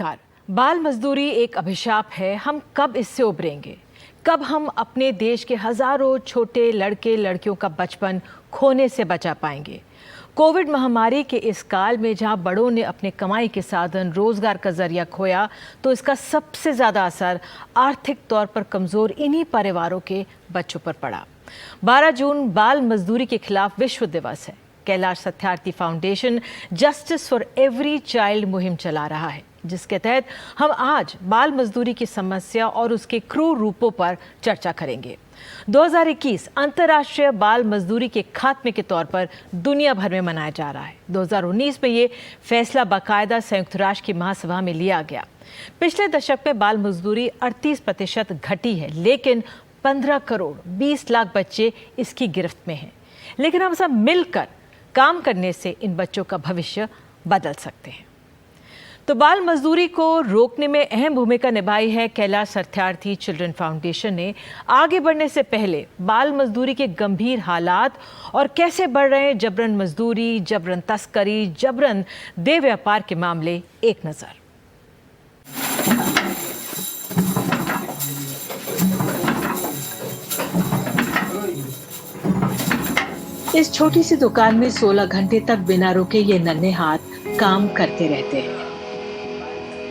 नमस्कार। बाल मजदूरी एक अभिशाप है। हम कब इससे उबरेंगे? कब हम अपने देश के हजारों छोटे लड़के लड़कियों का बचपन खोने से बचा पाएंगे? कोविड महामारी के इस काल में जहां बड़ों ने अपने कमाई के साधन रोजगार का जरिया खोया, तो इसका सबसे ज्यादा असर आर्थिक तौर पर कमजोर इन्हीं परिवारों के बच्चों पर पड़ा। 12 जून बाल मजदूरी के खिलाफ विश्व दिवस है। Kailash Satyarthi foundation justice for every child मुहिम चला रहा है, जिसके तहत हम आज बाल मजदूरी की समस्या और उसके क्रूर रूपों पर चर्चा करेंगे। 2021 अंतर्राष्ट्रीय बाल मजदूरी के खात्मे के तौर पर दुनिया भर में मनाया जा रहा है। 2019 में ये फैसला बाकायदा संयुक्त राष्ट्र की महासभा में लिया गया। पिछले दशक में बाल मजदूरी 38% घटी है, लेकिन 15 करोड़ 20 लाख बच्चे इसकी गिरफ्त में हैं। लेकिन हम सब मिलकर काम करने से इन बच्चों का भविष्य बदल सकते हैं। तो बाल मजदूरी को रोकने में अहम भूमिका निभाई है कैलाश सत्यार्थी चिल्ड्रन फाउंडेशन ने। आगे बढ़ने से पहले बाल मजदूरी के गंभीर हालात और कैसे बढ़ रहे हैं जबरन मजदूरी, जबरन तस्करी, जबरन देह व्यापार के मामले, एक नजर। इस छोटी सी दुकान में 16 घंटे तक बिना रुके ये नन्हे हाथ काम करते रहते हैं।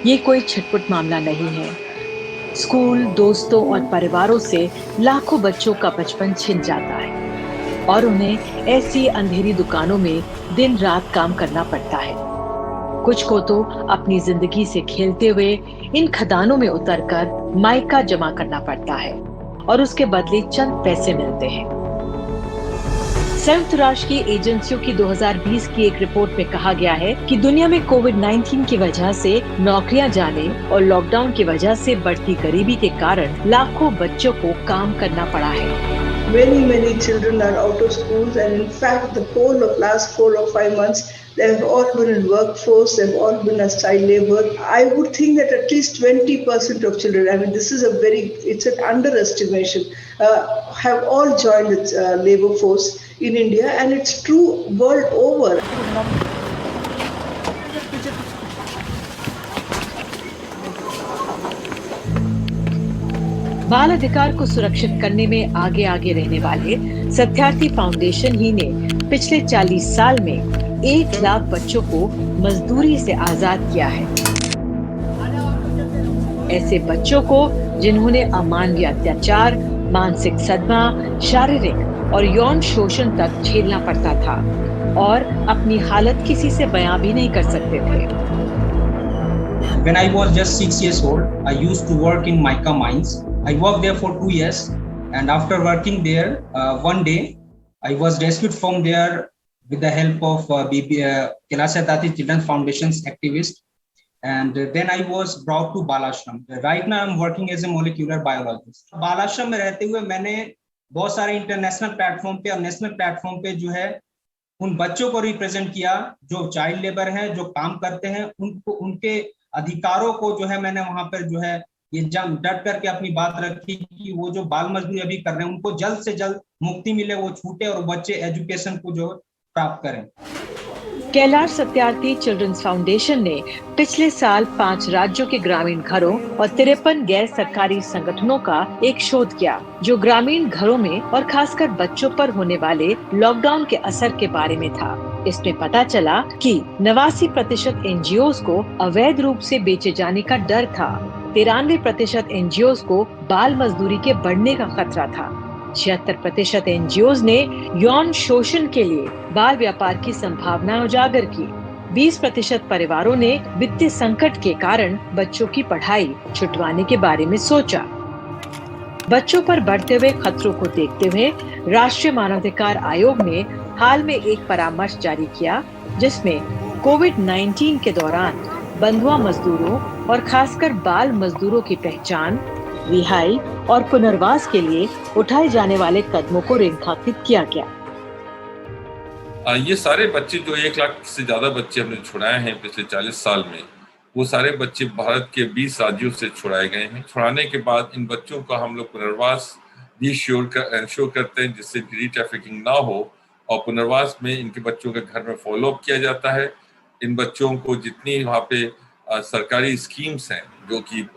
ये कोई छिटपुट मामला नहीं है। स्कूल, दोस्तों और परिवारों से लाखों बच्चों का बचपन छिन जाता है और उन्हें ऐसी अंधेरी दुकानों में दिन रात काम करना पड़ता है। कुछ को तो अपनी जिंदगी से खेलते हुए इन खदानों में उतरकर माइका जमा करना पड़ता है और उसके बदले चंद पैसे मिलते हैं। संयुक्त राष्ट्र की एजेंसियों की 2020 की एक रिपोर्ट में कहा गया है कि दुनिया में कोविड-19 की वजह से नौकरियां जाने और लॉकडाउन की वजह से बढ़ती गरीबी के कारण लाखों बच्चों को काम करना पड़ा है। Many children are out of schools, and in fact the whole of last 4 or 5 months they have all been in workforce, they have all been as child labor. I would think that at least 20% of children, I mean this is it's an underestimation, have all joined the labor force in India, and it's true world over. बाल अधिकार को सुरक्षित करने में आगे आगे रहने वाले सत्यार्थी फाउंडेशन ही ने पिछले 40 साल में 1 लाख बच्चों को मजदूरी से आजाद किया है। ऐसे बच्चों को जिन्होंने अमानवीय अत्याचार, मानसिक सदमा, शारीरिक और यौन शोषण तक झेलना पड़ता था और अपनी हालत किसी से बयां भी नहीं कर सकते थे। When I was just 6 years old, I used to work in mica mines. I worked there for 2 years, and after working there, one day I was rescued from there with the help of Kailash Satyarthi Children's Foundation's activist, and then I was brought to Bal Ashram. Right now I'm working as a molecular biologist. Bal Ashram में रहते हुए मैंने बहुत सारे international platform पे और national platform पे जो है उन बच्चों को रिप्रेजेंट किया जो चाइल्ड लेबर हैं, जो काम करते हैं, उनको उनके अधिकारों को जो है मैंने वहां पर जो है ये डट करके अपनी बात रखी कि वो जो बाल मजदूरी अभी कर रहे हैं उनको जल्द से जल्द मुक्ति मिले, वो छूटे और बच्चे एजुकेशन को जो प्राप्त करें। कैलाश सत्यार्थी चिल्ड्रंस फाउंडेशन ने पिछले साल 5 राज्यों के ग्रामीण घरों और 53 गैर सरकारी संगठनों का एक शोध किया, जो ग्रामीण घरों में और खासकर बच्चों पर होने वाले लॉकडाउन के असर के बारे में था। इसमें पता चला कि 89% एनजीओज को अवैध रूप से बेचे जाने का डर था। 93% एनजीओज को बाल मजदूरी के बढ़ने का खतरा था। 76% एनजीओज ने यौन शोषण के लिए बाल व्यापार की संभावना उजागर की। 20% परिवारों ने वित्तीय संकट के कारण बच्चों की पढ़ाई छुटवाने के बारे में सोचा। बच्चों पर बढ़ते हुए खतरों को देखते हुए राष्ट्रीय मानवाधिकार आयोग ने हाल में एक परामर्श जारी किया, जिसमें कोविड-19 के दौरान बंधुआ मजदूरों और खासकर बाल मजदूरों की पहचान, रिहाई और पुनर्वास के लिए उठाए जाने वाले कदमों को रेखांकित किया गया। ये सारे बच्चे जो 1 लाख से ज्यादा बच्चे हमने छुड़ाए हैं पिछले 40 साल में, वो सारे बच्चे भारत के 20 राज्यों से छुड़ाए गए हैं। छुड़ाने के बाद इन बच्चों का हम लोग पुनर्वास भी इंश्योर करते हैं, जिससे डी ट्रैफिकिंग ना हो, और पुनर्वास में इनके बच्चों के घर में फॉलो अप किया जाता है। इन बच्चों को जितनी वहाँ पे सरकारी स्कीम्स हैं जो कि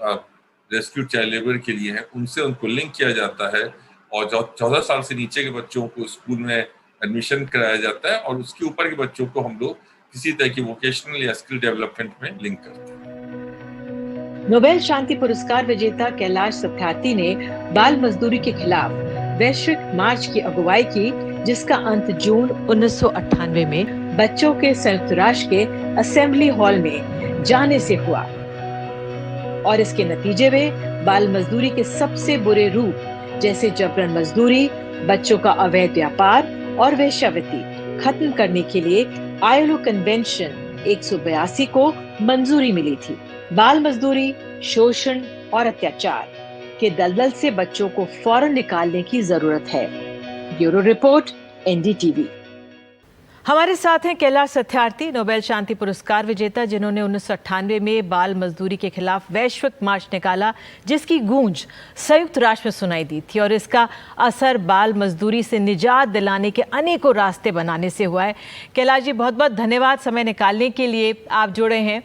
रेस्क्यू चाइल्ड लेबर के लिए हैं, उनसे उनको लिंक किया जाता है और जो 14 साल से नीचे के बच्चों को स्कूल में एडमिशन कराया जाता है और उसके ऊपर के बच्चों को हम लोग किसी तरह की वोकेशनल या स्किल डेवलपमेंट में लिंक करते हैं। नोबेल शांति पुरस्कार विजेता कैलाश सत्यार्थी ने बाल मजदूरी के खिलाफ वैश्विक मार्च की अगुवाई की, जिसका अंत जून 1998 में बच्चों के संयुक्त राष्ट्र के असेंबली हॉल में जाने से हुआ और इसके नतीजे में बाल मजदूरी के सबसे बुरे रूप जैसे जबरन मजदूरी, बच्चों का अवैध व्यापार और वेश्यावृत्ति खत्म करने के लिए आईएलओ कन्वेंशन 182 को मंजूरी मिली थी। बाल मजदूरी, शोषण और अत्याचार के दलदल से बच्चों को फौरन निकालने की जरूरत है। Bureau report, NDTV. हमारे साथ हैं कैलाश सत्यार्थी, नोबेल शांति पुरस्कार विजेता, जिन्होंने 1998 में बाल मजदूरी के खिलाफ वैश्विक मार्च निकाला, जिसकी गूंज संयुक्त राष्ट्र में सुनाई दी थी और इसका असर बाल मजदूरी से निजात दिलाने के अनेकों रास्ते बनाने से हुआ है। कैलाश जी, बहुत बहुत धन्यवाद समय निकालने के लिए, आप जुड़े हैं।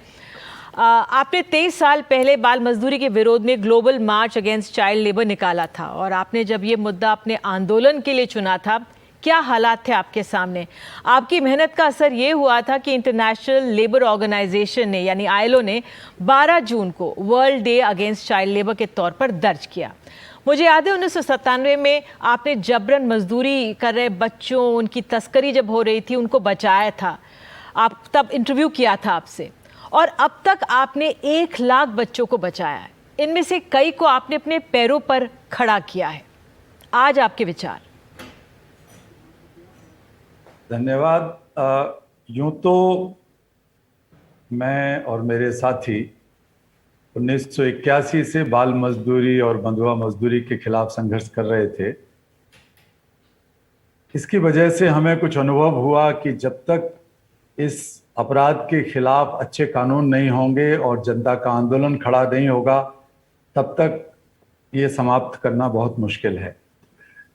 आपने 23 साल पहले बाल मजदूरी के विरोध में ग्लोबल मार्च अगेंस्ट चाइल्ड लेबर निकाला था और आपने जब ये मुद्दा अपने आंदोलन के लिए चुना था, क्या हालात थे आपके सामने? आपकी मेहनत का असर ये हुआ था कि इंटरनेशनल लेबर ऑर्गेनाइजेशन ने यानी आईएलओ ने 12 जून को world day against child labour के तौर पर दर्ज किया। मुझे याद है 1997 में आपने जबरन मजदूरी कर रहे बच्चों, उनकी तस्करी जब हो रही थी, उनको बचाया था। आप तब इंटरव्यू किया था आपसे और अब तक आपने 1 लाख बच्चों को बचाया है। इनमें से कई को आपने अपने पैरों पर खड़ा किया है। आज आपके विचार? धन्यवाद। यूं तो मैं और मेरे साथी 1981 से बाल मजदूरी और बंधुआ मजदूरी के खिलाफ संघर्ष कर रहे थे। इसकी वजह से हमें कुछ अनुभव हुआ कि जब तक इस अपराध के खिलाफ अच्छे कानून नहीं होंगे और जनता का आंदोलन खड़ा नहीं होगा, तब तक ये समाप्त करना बहुत मुश्किल है।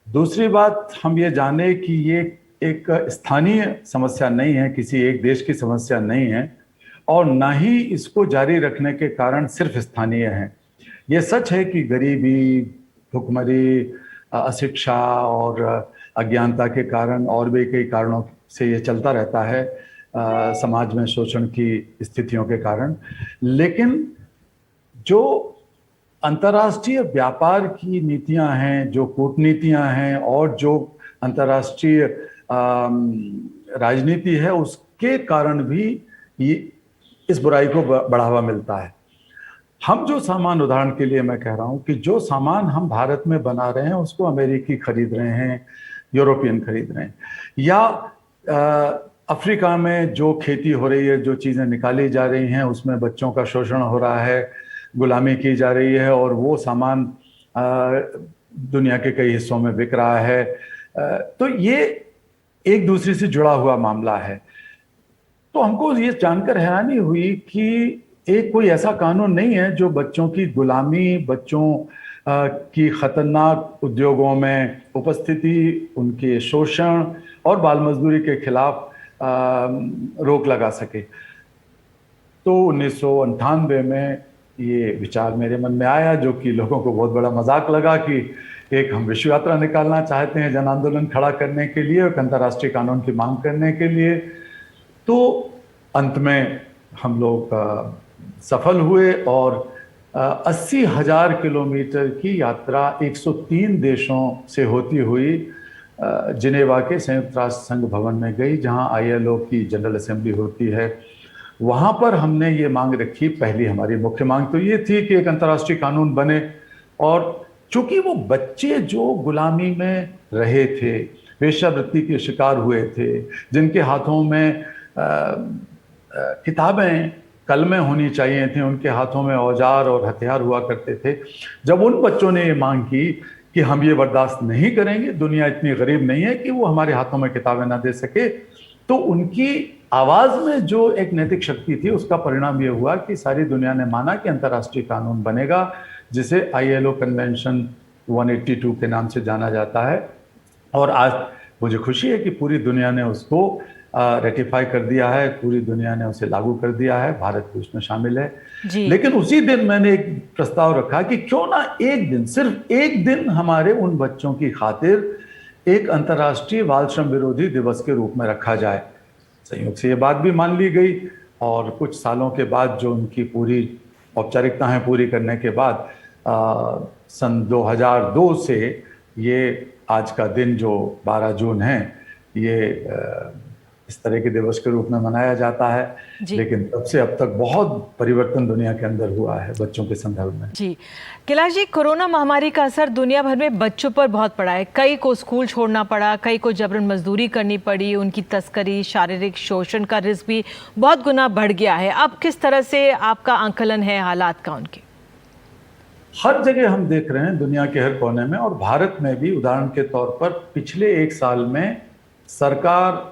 दूसरी बात, हम ये जाने कि ये एक स्थानीय समस्या नहीं है, किसी एक देश की समस्या नहीं है और ना ही इसको जारी रखने के कारण सिर्फ स्थानीय हैं। ये सच है कि गरीबी, भुखमरी, अशिक्षा और अज्ञानता के कारण और भी कई कारणों से ये चलता रहता है, समाज में शोषण की स्थितियों के कारण। लेकिन जो अंतर्राष्ट्रीय व्यापार की नीतियां हैं, जो कूटनीतियां हैं और जो अंतर्राष्ट्रीय राजनीति है, उसके कारण भी ये इस बुराई को बढ़ावा मिलता है। हम जो सामान, उदाहरण के लिए मैं कह रहा हूं कि जो सामान हम भारत में बना रहे हैं उसको अमेरिकी खरीद रहे हैं, यूरोपियन खरीद रहे हैं, या अफ्रीका में जो खेती हो रही है, जो चीज़ें निकाली जा रही हैं, उसमें बच्चों का शोषण हो रहा है, गुलामी की जा रही है और वो सामान दुनिया के कई हिस्सों में बिक रहा है। तो ये एक दूसरे से जुड़ा हुआ मामला है। तो हमको ये जानकर हैरानी हुई कि एक कोई ऐसा कानून नहीं है जो बच्चों की गुलामी, बच्चों की खतरनाक उद्योगों में उपस्थिति, उनके शोषण और बाल मजदूरी के खिलाफ रोक लगा सके। तो 1998 में ये विचार मेरे मन में आया, जो कि लोगों को बहुत बड़ा मजाक लगा कि एक हम विश्व यात्रा निकालना चाहते हैं जन आंदोलन खड़ा करने के लिए, एक अंतर्राष्ट्रीय कानून की मांग करने के लिए। तो अंत में हम लोग सफल हुए और 80,000 किलोमीटर की यात्रा 103 देशों से होती हुई जिनेवा के संयुक्त राष्ट्र संघ भवन में गई, जहां आईएलओ की जनरल असेंबली होती है। वहां पर हमने ये मांग रखी। पहली हमारी मुख्य मांग तो ये थी कि एक अंतर्राष्ट्रीय कानून बने, और चूंकि वो बच्चे जो गुलामी में रहे थे, वेश्यावृत्ति के शिकार हुए थे, जिनके हाथों में किताबें, कलमें होनी चाहिए थी, उनके हाथों में औजार और हथियार हुआ करते थे, जब उन बच्चों ने ये मांग की कि हम ये बर्दाश्त नहीं करेंगे, दुनिया इतनी गरीब नहीं है कि वो हमारे हाथों में किताबें ना दे सके, तो उनकी आवाज में जो एक नैतिक शक्ति थी, उसका परिणाम ये हुआ कि सारी दुनिया ने माना कि अंतर्राष्ट्रीय कानून बनेगा, जिसे आईएलओ कन्वेंशन 182 के नाम से जाना जाता है। और आज मुझे खुशी है कि पूरी दुनिया ने उसको रेटिफाई कर दिया है, पूरी दुनिया ने उसे लागू कर दिया है, भारत भी उसमें शामिल है। जी। लेकिन उसी दिन मैंने एक प्रस्ताव रखा कि क्यों ना एक दिन, सिर्फ एक दिन हमारे उन बच्चों की खातिर एक अंतर्राष्ट्रीय बाल श्रम विरोधी दिवस के रूप में रखा जाए। संयोग से ये बात भी मान ली गई और कुछ सालों के बाद जो उनकी पूरी औपचारिकताएं पूरी करने के बाद सन 2002 से ये आज का दिन जो 12 जून है ये इस तरह के दिवस के रूप में मनाया जाता है। लेकिन तब से अब तक बहुत परिवर्तन दुनिया के अंदर हुआ है बच्चों के संदर्भ में। जी कैलाश जी, कोरोना महामारी का असर दुनिया भर में बच्चों पर बहुत पड़ा है। कई को स्कूल छोड़ना पड़ा, कई को जबरन मजदूरी करनी पड़ी, उनकी तस्करी, शारीरिक शोषण का रिस्क भी बहुत गुना बढ़ गया है। अब किस तरह से आपका आंकलन है हालात का उनके? हर जगह हम देख रहे हैं दुनिया के हर कोने में, और भारत में भी। उदाहरण के तौर पर पिछले एक साल में सरकार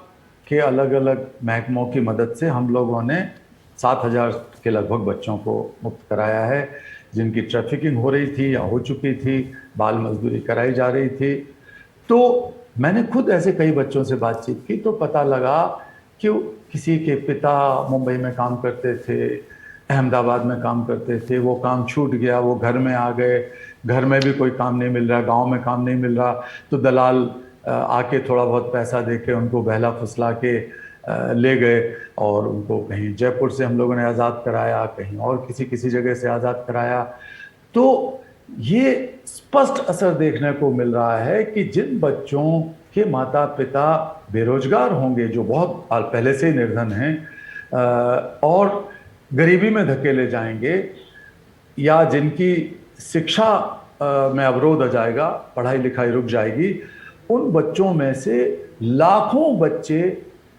के अलग अलग महकमों की मदद से हम लोगों ने 7,000 के लगभग बच्चों को मुक्त कराया है, जिनकी ट्रैफिकिंग हो रही थी या हो चुकी थी, बाल मजदूरी कराई जा रही थी। तो मैंने खुद ऐसे कई बच्चों से बातचीत की तो पता लगा कि किसी के पिता मुंबई में काम करते थे, अहमदाबाद में काम करते थे, वो काम छूट गया, वो घर में आ गए, घर में भी कोई काम नहीं मिल रहा, गांव में काम नहीं मिल रहा, तो दलाल आके थोड़ा बहुत पैसा दे के उनको बहला फुसला के ले गए और उनको कहीं जयपुर से हम लोगों ने आज़ाद कराया, कहीं और किसी जगह से आज़ाद कराया। तो ये स्पष्ट असर देखने को मिल रहा है कि जिन बच्चों के माता पिता बेरोजगार होंगे, जो बहुत पहले से ही निर्धन हैं और गरीबी में धकेले जाएंगे, या जिनकी शिक्षा में अवरोध आ जाएगा, पढ़ाई लिखाई रुक जाएगी, उन बच्चों में से लाखों बच्चे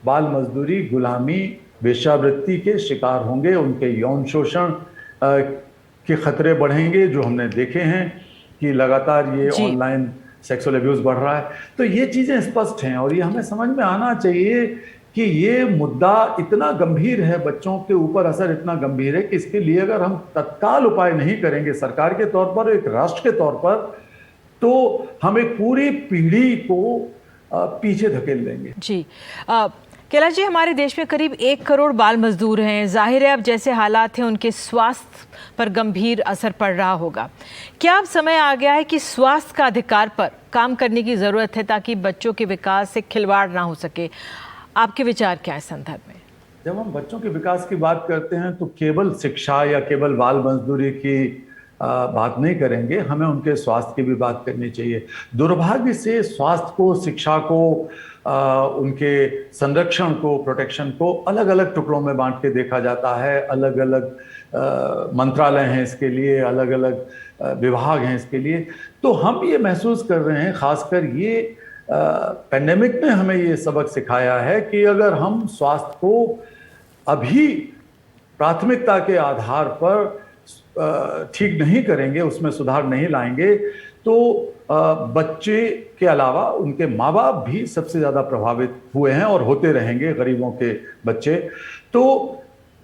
बाल मजदूरी, गुलामी, वेश्यावृत्ति के शिकार होंगे। उनके यौन शोषण के खतरे बढ़ेंगे, जो हमने देखे हैं कि लगातार ये ऑनलाइन सेक्सुअल अब्यूज बढ़ रहा है। तो ये चीज़ें स्पष्ट हैं और ये हमें समझ में आना चाहिए कि ये मुद्दा इतना गंभीर है, बच्चों के ऊपर असर इतना गंभीर है कि इसके लिए अगर हम तत्काल उपाय नहीं करेंगे सरकार के तौर पर, एक राष्ट्र के तौर पर, तो हम एक पूरी पीढ़ी को पीछे धकेल देंगे। जी कैलाश जी, हमारे देश में करीब 1 करोड़ बाल मजदूर हैं। जाहिर है अब जैसे हालात हैं उनके स्वास्थ्य पर गंभीर असर पड़ रहा होगा। क्या अब समय आ गया है कि स्वास्थ्य का अधिकार पर काम करने की ज़रूरत है ताकि बच्चों के विकास से खिलवाड़ ना हो सके? आपके विचार क्या है संदर्भ में? जब हम बच्चों के विकास की बात करते हैं तो केवल शिक्षा या केवल बाल मजदूरी की बात नहीं करेंगे, हमें उनके स्वास्थ्य की भी बात करनी चाहिए। दुर्भाग्य से स्वास्थ्य को, शिक्षा को, उनके संरक्षण को, प्रोटेक्शन को अलग अलग टुकड़ों में बांट के देखा जाता है। अलग अलग मंत्रालय हैं इसके लिए, अलग अलग विभाग हैं इसके लिए। तो हम ये महसूस कर रहे हैं, खासकर ये पैंडेमिक ने हमें ये सबक सिखाया है कि अगर हम स्वास्थ्य को अभी प्राथमिकता के आधार पर ठीक नहीं करेंगे, उसमें सुधार नहीं लाएंगे, तो बच्चे के अलावा उनके माँ बाप भी सबसे ज़्यादा प्रभावित हुए हैं और होते रहेंगे, गरीबों के बच्चे। तो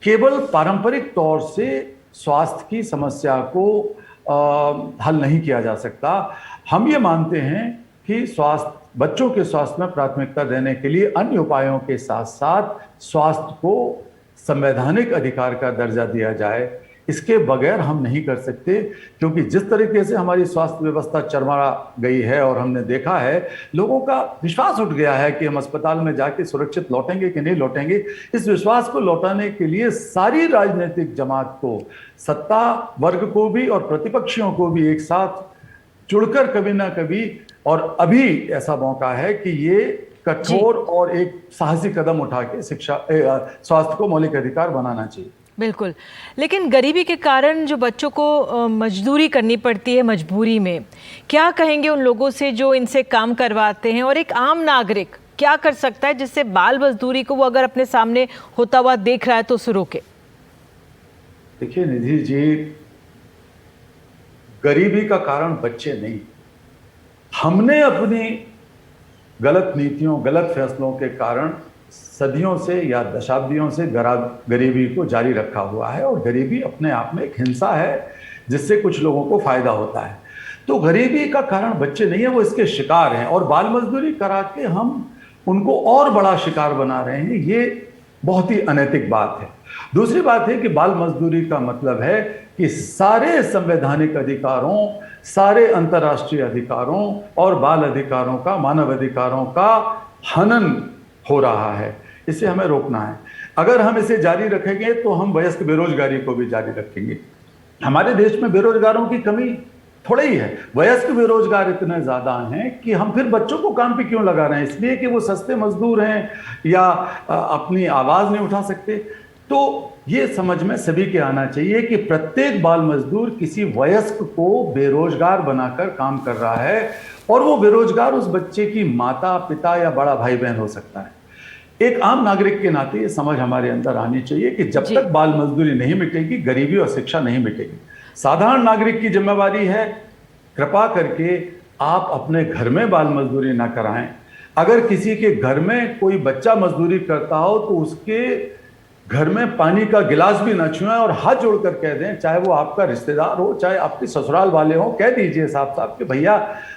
केवल पारंपरिक तौर से स्वास्थ्य की समस्या को हल नहीं किया जा सकता। हम ये मानते हैं कि बच्चों के स्वास्थ्य में प्राथमिकता देने के लिए अन्य उपायों के साथ साथ स्वास्थ्य को संवैधानिक अधिकार का दर्जा दिया जाए। इसके बगैर हम नहीं कर सकते, क्योंकि जिस तरीके से हमारी स्वास्थ्य व्यवस्था चरमरा गई है और हमने देखा है, लोगों का विश्वास उठ गया है कि हम अस्पताल में जाके सुरक्षित लौटेंगे कि नहीं लौटेंगे। इस विश्वास को लौटाने के लिए सारी राजनीतिक जमात को, सत्ता वर्ग को भी और प्रतिपक्षियों को भी एक साथ जुड़कर कभी ना कभी, और अभी ऐसा मौका है कि ये कठोर और एक साहसी कदम उठा के स्वास्थ्य को मौलिक अधिकार बनाना चाहिए। बिल्कुल, लेकिन गरीबी के कारण जो बच्चों को मजदूरी करनी पड़ती है मजबूरी में, क्या कहेंगे उन लोगों से जो इनसे काम करवाते हैं? और एक आम नागरिक क्या कर सकता है जिससे बाल मजदूरी को वो अगर अपने सामने होता हुआ देख रहा है तो उसे रोके? देखिए निधि जी, गरीबी का कारण बच्चे नहीं, हमने अपनी गलत नीतियों, गलत फैसलों के कारण सदियों से या दशाब्दियों से गरीबी को जारी रखा हुआ है। और गरीबी अपने आप में एक हिंसा है जिससे कुछ लोगों को फायदा होता है। तो गरीबी का कारण बच्चे नहीं है, वो इसके शिकार हैं। और बाल मजदूरी करा के हम उनको और बड़ा शिकार बना रहे हैं। ये बहुत ही अनैतिक बात है। दूसरी बात है कि बाल मजदूरी का मतलब है कि सारे संवैधानिक अधिकारों, सारे अंतर्राष्ट्रीय अधिकारों और बाल अधिकारों का, मानव अधिकारों का हनन हो रहा है। इसे हमें रोकना है। अगर हम इसे जारी रखेंगे तो हम वयस्क बेरोजगारी को भी जारी रखेंगे। हमारे देश में बेरोजगारों की कमी थोड़ा ही है, वयस्क बेरोजगार इतने ज्यादा हैं कि हम फिर बच्चों को काम पे क्यों लगा रहे हैं? इसलिए कि वो सस्ते मजदूर हैं या अपनी आवाज नहीं उठा सकते। तो ये समझ में सभी के आना चाहिए कि प्रत्येक बाल मजदूर किसी वयस्क को बेरोजगार बनाकर काम कर रहा है, और वो बेरोजगार उस बच्चे की माता, पिता या बड़ा भाई बहन हो सकता है। एक आम नागरिक के नाते ये समझ हमारे अंदर आनी चाहिए कि जब तक बाल मजदूरी नहीं मिटेगी, गरीबी और शिक्षा नहीं मिटेगी। साधारण नागरिक की जिम्मेवारी है, कृपा करके आप अपने घर में बाल मजदूरी ना कराएं। अगर किसी के घर में कोई बच्चा मजदूरी करता हो तो उसके घर में पानी का गिलास भी ना छुएं और हाथ जोड़कर कह दें, चाहे वो आपका रिश्तेदार हो, चाहे आपके ससुराल वाले हो, कह दीजिए साफ साफ कि भैया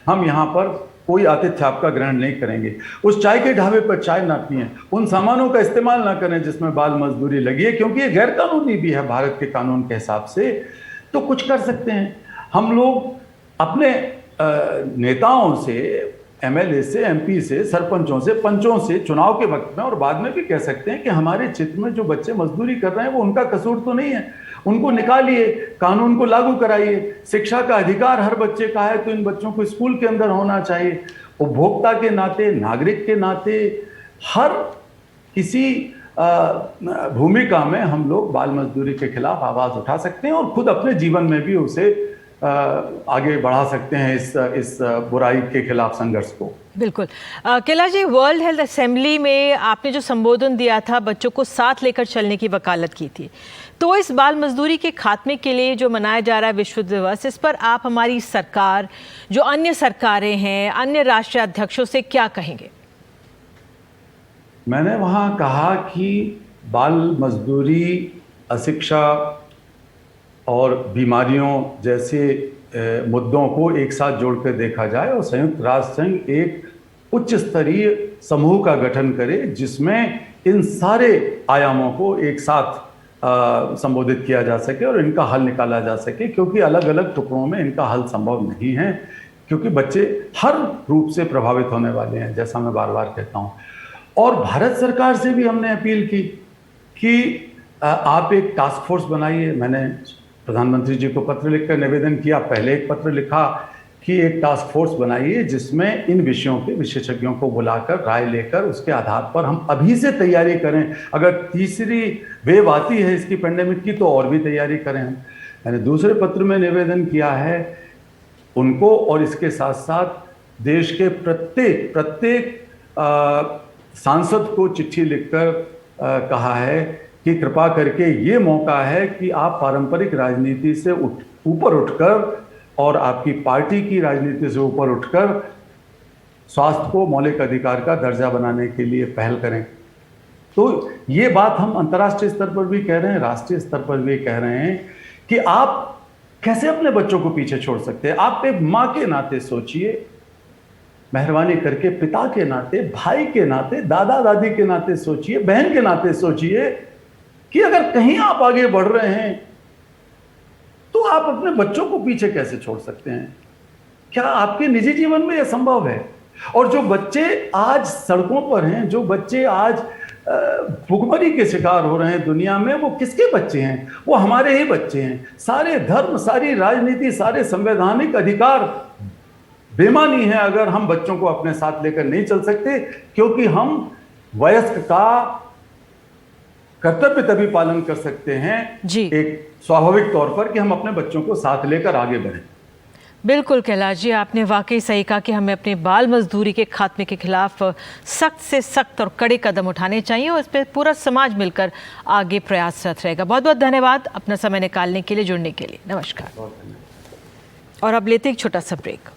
हम यहाँ पर कोई आतिथ्य आपका ग्रहण नहीं करेंगे। उस चाय के ढाबे पर चाय ना पिएं, उन सामानों का इस्तेमाल ना करें जिसमें बाल मजदूरी लगी है, क्योंकि ये गैर कानूनी भी है भारत के कानून के हिसाब से। तो कुछ कर सकते हैं हम लोग अपने नेताओं से, एमएलए से, एमपी से, सरपंचों से, पंचों से चुनाव के वक्त में और बाद में भी कह सकते हैं कि हमारे क्षेत्र में जो बच्चे मजदूरी कर रहे हैं वो उनका कसूर तो नहीं है, उनको निकालिए, कानून को लागू कराइए। शिक्षा का अधिकार हर बच्चे का है तो इन बच्चों को स्कूल के अंदर होना चाहिए। उपभोक्ता के नाते, नागरिक के नाते, हर किसी भूमिका में हम लोग बाल मजदूरी के खिलाफ आवाज उठा सकते हैं और खुद अपने जीवन में भी उसे आगे बढ़ा सकते हैं इस बुराई के खिलाफ संघर्ष को। बिल्कुल। Kailash ji, world health assembly में आपने जो संबोधन दिया था, बच्चों को साथ लेकर चलने की वकालत की थी, तो इस बाल मजदूरी के खात्मे के लिए जो मनाया जा रहा है विश्व दिवस, इस पर आप हमारी सरकार, जो अन्य सरकारें हैं, अन्य राष्ट्रीय अध्यक्षों से क्या कहेंगे? मैंने वहाँ कहा कि बाल मजदूरी, अशिक्षा और बीमारियों जैसे मुद्दों को एक साथ जोड़कर देखा जाए और संयुक्त राष्ट्र संघ एक उच्च स्तरीय समूह का गठन करे जिसमें इन सारे आयामों को एक साथ संबोधित किया जा सके और इनका हल निकाला जा सके, क्योंकि अलग अलग टुकड़ों में इनका हल संभव नहीं है, क्योंकि बच्चे हर रूप से प्रभावित होने वाले हैं, जैसा मैं बार बार कहता हूँ। और भारत सरकार से भी हमने अपील की कि आप एक टास्क फोर्स बनाइए। मैंने प्रधानमंत्री जी को पत्र लिखकर निवेदन किया, पहले एक पत्र लिखा कि एक टास्क फोर्स बनाइए जिसमें इन विषयों के विशेषज्ञों को बुलाकर राय लेकर उसके आधार पर हम अभी से तैयारी करें। अगर तीसरी वेव आती है इसकी पेंडेमिक की तो और भी तैयारी करें। मैंने दूसरे पत्र में निवेदन किया है उनको, और इसके साथ साथ देश के प्रत्येक सांसद को चिट्ठी लिखकर कहा है कि कृपा करके ये मौका है कि आप पारंपरिक राजनीति से ऊपर उठकर और आपकी पार्टी की राजनीति से ऊपर उठकर स्वास्थ्य को मौलिक अधिकार का दर्जा बनाने के लिए पहल करें। तो ये बात हम अंतर्राष्ट्रीय स्तर पर भी कह रहे हैं, राष्ट्रीय स्तर पर भी कह रहे हैं कि आप कैसे अपने बच्चों को पीछे छोड़ सकते हैं। आप एक माँ के नाते सोचिए, मेहरबानी करके पिता के नाते, भाई के नाते, दादा दादी के नाते सोचिए, बहन के नाते सोचिए कि अगर कहीं आप आगे बढ़ रहे हैं तो आप अपने बच्चों को पीछे कैसे छोड़ सकते हैं? क्या आपके निजी जीवन में यह संभव है? और जो बच्चे आज सड़कों पर हैं, जो बच्चे आज भुखमरी के शिकार हो रहे हैं दुनिया में, वो किसके बच्चे हैं? वो हमारे ही बच्चे हैं। सारे धर्म, सारी राजनीति, सारे संवैधानिक अधिकार बेमानी है अगर हम बच्चों को अपने साथ लेकर नहीं चल सकते, क्योंकि हम वयस्क का कर्तव्य तभी पालन कर सकते हैं जी, एक स्वाभाविक तौर पर कि हम अपने बच्चों को साथ लेकर आगे बढ़ें। बिल्कुल कैलाश जी, आपने वाकई सही कहा कि हमें अपने बाल मजदूरी के खात्मे के खिलाफ सख्त से सख्त और कड़े कदम उठाने चाहिए और इस पर पूरा समाज मिलकर आगे प्रयासरत रहेगा। बहुत बहुत धन्यवाद अपना समय निकालने के लिए, जुड़ने के लिए। नमस्कार। और अब लेते एक छोटा सा ब्रेक।